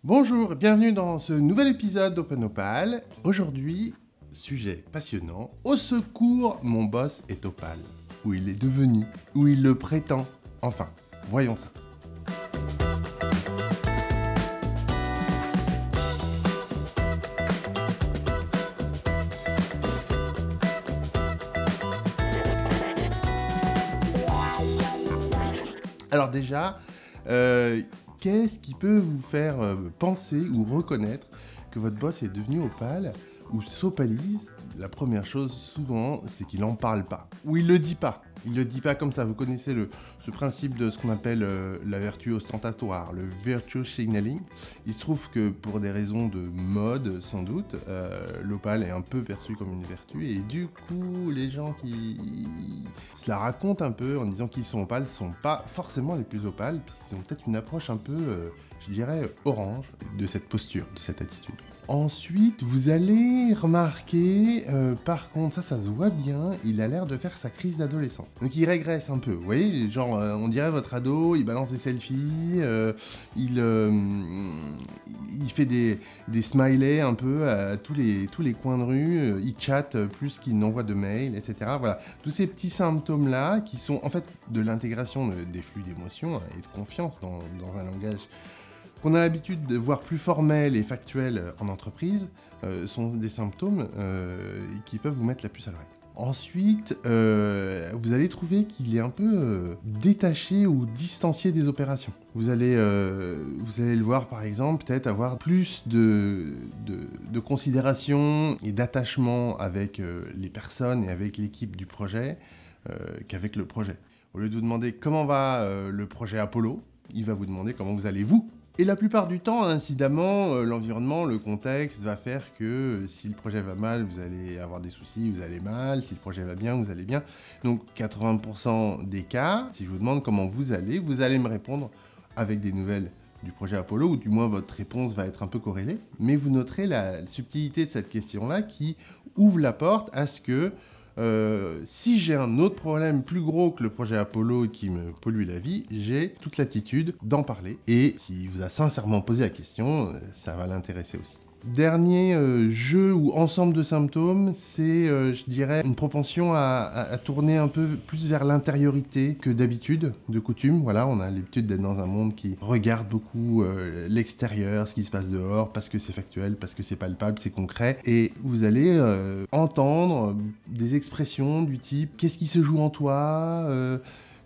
Bonjour, bienvenue dans ce nouvel épisode d'OpenOpal. Aujourd'hui, sujet passionnant. Au secours, mon boss est Opal. Où il est devenu, où il le prétend. Enfin, voyons ça. Alors déjà, qu'est-ce qui peut vous faire penser ou reconnaître que votre boss est devenu Opal ou s'opalise? La première chose, souvent, c'est qu'il n'en parle pas. Ou il le dit pas. Il le dit pas comme ça. Vous connaissez ce principe de ce qu'on appelle la vertu ostentatoire, le virtue signaling. Il se trouve que pour des raisons de mode, sans doute, l'opale est un peu perçu comme une vertu. Et du coup, les gens qui se la racontent un peu en disant qu'ils sont opales sont pas forcément les plus opales. Ils ont peut-être une approche un peu, je dirais, orange de cette posture, de cette attitude. Ensuite, vous allez remarquer, par contre, ça se voit bien, il a l'air de faire sa crise d'adolescent. Donc il régresse un peu, vous voyez, genre, on dirait votre ado, il balance des selfies, il fait des smileys un peu à tous les coins de rue, il chatte plus qu'il n'envoie de mails, etc. Voilà, tous ces petits symptômes-là qui sont en fait de l'intégration des flux d'émotions et de confiance dans un langage qu'on a l'habitude de voir plus formel et factuel en entreprise, sont des symptômes qui peuvent vous mettre la puce à l'oreille. Ensuite, vous allez trouver qu'il est un peu détaché ou distancié des opérations. Vous allez le voir, par exemple, peut-être avoir plus de considération et d'attachement avec les personnes et avec l'équipe du projet qu'avec le projet. Au lieu de vous demander comment va le projet Apollo, il va vous demander comment vous allez vous. Et la plupart du temps, incidemment, l'environnement, le contexte va faire que si le projet va mal, vous allez avoir des soucis, vous allez mal. Si le projet va bien, vous allez bien. Donc 80% des cas, si je vous demande comment vous allez me répondre avec des nouvelles du projet Apollo, ou du moins votre réponse va être un peu corrélée. Mais vous noterez la subtilité de cette question-là qui ouvre la porte à ce que si j'ai un autre problème plus gros que le projet Apollo qui me pollue la vie, j'ai toute l'attitude d'en parler. Et s'il vous a sincèrement posé la question, ça va l'intéresser aussi. Dernier jeu ou ensemble de symptômes, c'est, je dirais, une propension à tourner un peu plus vers l'intériorité que d'habitude, de coutume. Voilà, on a l'habitude d'être dans un monde qui regarde beaucoup l'extérieur, ce qui se passe dehors, parce que c'est factuel, parce que c'est palpable, c'est concret. Et vous allez entendre des expressions du type « qu'est-ce qui se joue en toi ?»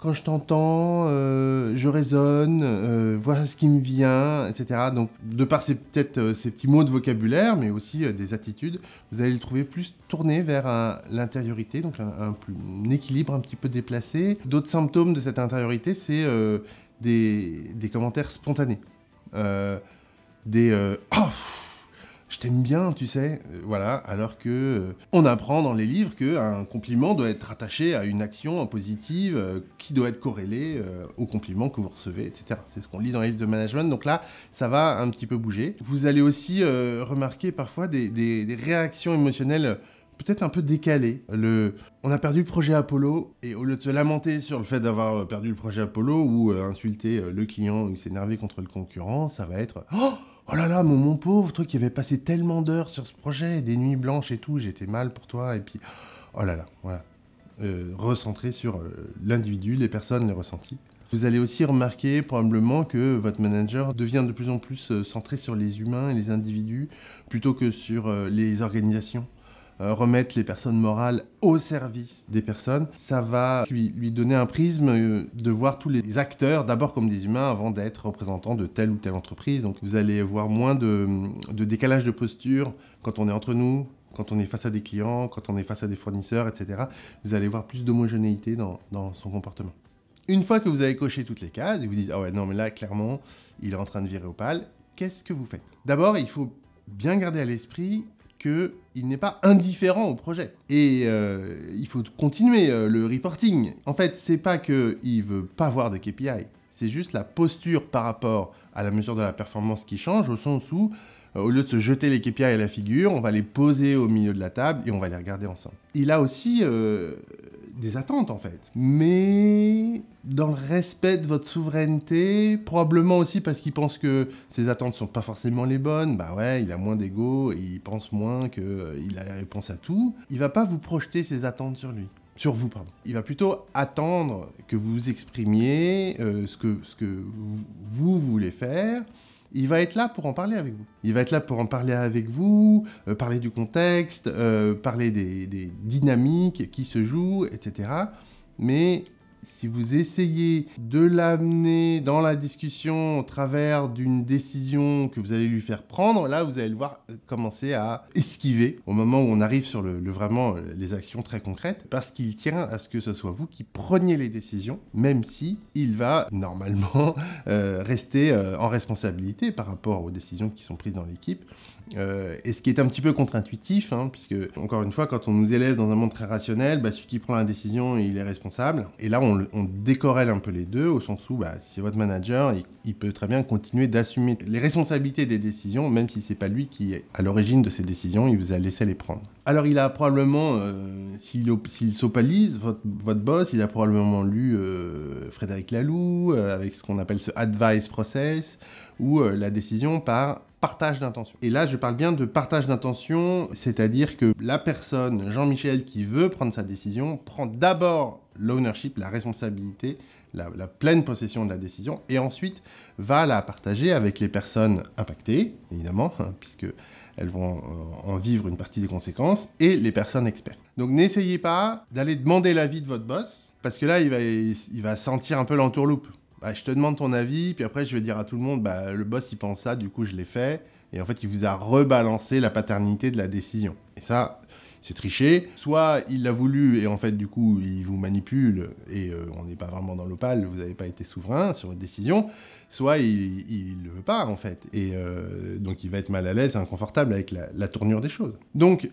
Quand je t'entends, je résonne, voilà ce qui me vient, etc. Donc, de par ces petits mots de vocabulaire, mais aussi des attitudes, vous allez le trouver plus tourné vers l'intériorité, donc un équilibre un petit peu déplacé. D'autres symptômes de cette intériorité, c'est des commentaires spontanés. Oh, je t'aime bien, tu sais, voilà, alors que on apprend dans les livres qu'un compliment doit être attaché à une action positive qui doit être corrélée au compliment que vous recevez, etc. C'est ce qu'on lit dans les livres de management, donc là, ça va un petit peu bouger. Vous allez aussi remarquer parfois des réactions émotionnelles peut-être un peu décalées. On a perdu le projet Apollo, et au lieu de se lamenter sur le fait d'avoir perdu le projet Apollo, ou insulter le client, ou s'énerver contre le concurrent, ça va être « Oh là là, mon pauvre, toi qui avais passé tellement d'heures sur ce projet, des nuits blanches et tout, j'étais mal pour toi, et puis, oh là là, voilà. » Recentrer sur l'individu, les personnes, les ressentis. Vous allez aussi remarquer probablement que votre manager devient de plus en plus centré sur les humains et les individus, plutôt que sur les organisations. Remettre les personnes morales au service des personnes, ça va lui donner un prisme de voir tous les acteurs d'abord comme des humains avant d'être représentants de telle ou telle entreprise. Donc vous allez voir moins de décalage de posture quand on est entre nous, quand on est face à des clients, quand on est face à des fournisseurs, etc. Vous allez voir plus d'homogénéité dans son comportement. Une fois que vous avez coché toutes les cases et vous dites « Ah ouais, non mais là, clairement, il est en train de virer Opal », qu'est-ce que vous faites? D'abord, il faut bien garder à l'esprit qu'il n'est pas indifférent au projet. Et il faut continuer le reporting. En fait, c'est pas qu'il ne veut pas voir de KPI, c'est juste la posture par rapport à la mesure de la performance qui change, au sens où, au lieu de se jeter les KPI à la figure, on va les poser au milieu de la table et on va les regarder ensemble. Il a aussi des attentes, en fait. Mais mais dans le respect de votre souveraineté, probablement aussi parce qu'il pense que ses attentes sont pas forcément les bonnes. Bah ouais, il a moins d'ego et il pense moins qu'il a la réponse à tout. Il va pas vous projeter ses attentes sur lui. Sur vous, pardon. Il va plutôt attendre que vous exprimiez ce que vous voulez faire. Il va être là pour en parler avec vous. Il va être là pour en parler avec vous, parler du contexte, parler des dynamiques qui se jouent, etc. Mais si vous essayez de l'amener dans la discussion au travers d'une décision que vous allez lui faire prendre, là, vous allez le voir commencer à esquiver au moment où on arrive sur vraiment les actions très concrètes, parce qu'il tient à ce que ce soit vous qui preniez les décisions, même si il va normalement rester en responsabilité par rapport aux décisions qui sont prises dans l'équipe. Et ce qui est un petit peu contre-intuitif, hein, puisque, encore une fois, quand on nous élève dans un monde très rationnel, celui qui prend la décision, il est responsable. Et là, on décorrèle un peu les deux, au sens où, si c'est votre manager, il peut très bien continuer d'assumer les responsabilités des décisions, même si c'est pas lui qui est à l'origine de ces décisions, il vous a laissé les prendre. Alors, il a probablement, s'il s'opalise, votre boss, il a probablement lu Frédéric Laloux, avec ce qu'on appelle ce advice process, ou la décision par partage d'intention. Et là, je parle bien de partage d'intention, c'est-à-dire que la personne, Jean-Michel, qui veut prendre sa décision, prend d'abord l'ownership, la responsabilité, la pleine possession de la décision, et ensuite va la partager avec les personnes impactées, évidemment, puisqu'elles vont en vivre une partie des conséquences, et les personnes expertes. Donc n'essayez pas d'aller demander l'avis de votre boss, parce que là, il va sentir un peu l'entourloupe. Je te demande ton avis, puis après je vais dire à tout le monde, le boss il pense ça, du coup je l'ai fait, et en fait il vous a rebalancé la paternité de la décision. Et ça, c'est tricher. Soit il l'a voulu, et en fait du coup il vous manipule, et on n'est pas vraiment dans l'opale, vous n'avez pas été souverain sur votre décision, soit il ne le veut pas en fait, et donc il va être mal à l'aise, inconfortable avec la tournure des choses. Donc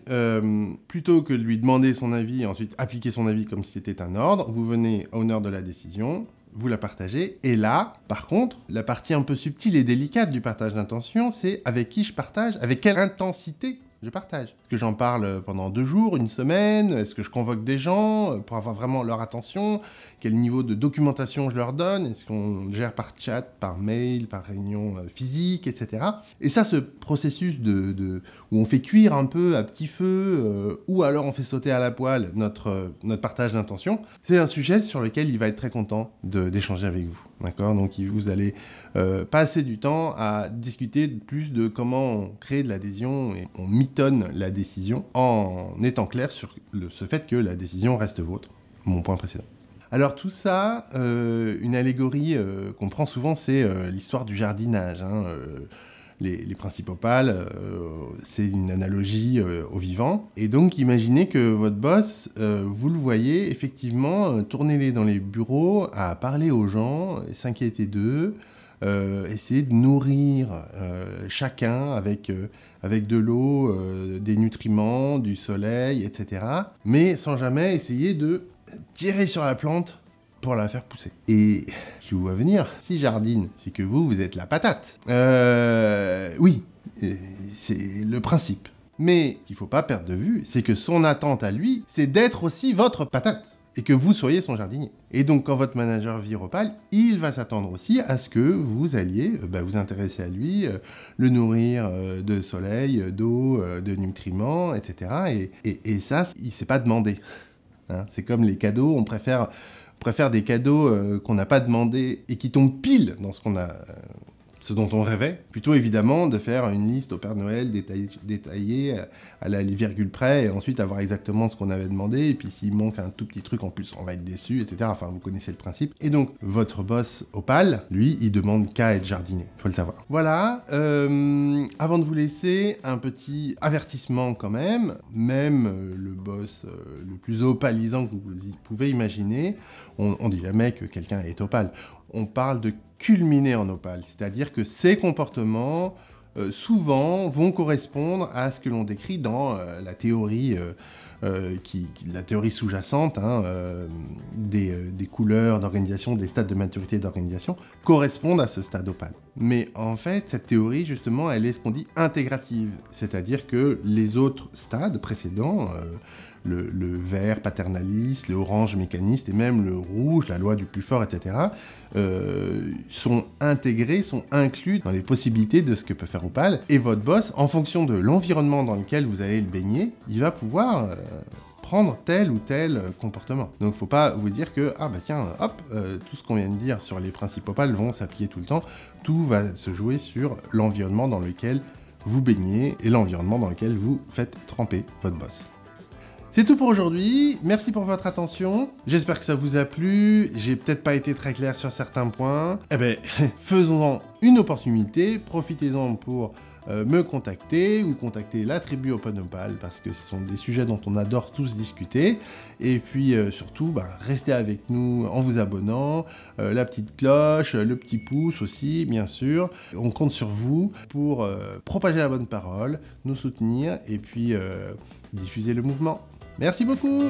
plutôt que de lui demander son avis, et ensuite appliquer son avis comme si c'était un ordre, vous venez à honneur de la décision, vous la partagez, et là, par contre, la partie un peu subtile et délicate du partage d'intention, c'est avec qui je partage, avec quelle intensité je partage. Est-ce que j'en parle pendant 2 jours, 1 semaine? Est-ce que je convoque des gens pour avoir vraiment leur attention? Quel niveau de documentation je leur donne? Est-ce qu'on gère par chat, par mail, par réunion physique, etc. Et ça, ce processus où on fait cuire un peu à petit feu, ou alors on fait sauter à la poêle notre partage d'intention, c'est un sujet sur lequel il va être très content d'échanger avec vous. D'accord? Donc vous allez passer du temps à discuter plus de comment on crée de l'adhésion et on mitonne la décision en étant clair sur ce fait que la décision reste vôtre. Mon point précédent. Alors tout ça, une allégorie qu'on prend souvent, c'est l'histoire du jardinage. Les principes opales, c'est une analogie au vivant. Et donc, imaginez que votre boss, vous le voyez effectivement tourner dans les bureaux à parler aux gens, s'inquiéter d'eux, essayer de nourrir chacun avec de l'eau, des nutriments, du soleil, etc. Mais sans jamais essayer de tirer sur la plante pour la faire pousser. Et je vous vois venir, si jardine, c'est que vous êtes la patate. Oui, c'est le principe. Mais qu'il ne faut pas perdre de vue, c'est que son attente à lui, c'est d'être aussi votre patate. Et que vous soyez son jardinier. Et donc, quand votre manager vire opale, il va s'attendre aussi à ce que vous alliez vous intéresser à lui, le nourrir de soleil, d'eau, de nutriments, etc. Et ça, il ne s'est pas demandé. Hein, c'est comme les cadeaux, on préfère des cadeaux qu'on n'a pas demandé et qui tombent pile dans ce dont on rêvait, plutôt évidemment de faire une liste au Père Noël détaillée à la virgule près, et ensuite avoir exactement ce qu'on avait demandé, et puis s'il manque un tout petit truc en plus, on va être déçu, etc. Enfin, vous connaissez le principe. Et donc, votre boss opale, lui, il demande qu'à être jardinier, faut le savoir. Voilà, avant de vous laisser, un petit avertissement quand même le boss le plus opalisant que vous pouvez imaginer, on dit jamais que quelqu'un est opale, on parle de culminer en opale, c'est-à-dire que ces comportements souvent vont correspondre à ce que l'on décrit dans la théorie la théorie sous-jacente des couleurs d'organisation, des stades de maturité d'organisation, correspondent à ce stade opale. Mais en fait, cette théorie, justement, elle est ce qu'on dit intégrative. C'est-à-dire que les autres stades précédents, le vert paternaliste, le orange mécaniste et même le rouge, la loi du plus fort, etc., sont intégrés, sont inclus dans les possibilités de ce que peut faire Opal. Et votre boss, en fonction de l'environnement dans lequel vous allez le baigner, il va pouvoir prendre tel ou tel comportement. Donc faut pas vous dire que, ah bah tiens, hop, tout ce qu'on vient de dire sur les principes Opal vont s'appliquer tout le temps. Tout va se jouer sur l'environnement dans lequel vous baignez et l'environnement dans lequel vous faites tremper votre boss. C'est tout pour aujourd'hui, merci pour votre attention, j'espère que ça vous a plu, j'ai peut-être pas été très clair sur certains points. Eh ben, faisons-en une opportunité, profitez-en pour me contacter ou contacter la tribu OpenOpal parce que ce sont des sujets dont on adore tous discuter. Et puis surtout, restez avec nous en vous abonnant, la petite cloche, le petit pouce aussi, bien sûr. On compte sur vous pour propager la bonne parole, nous soutenir et puis diffuser le mouvement. Merci beaucoup!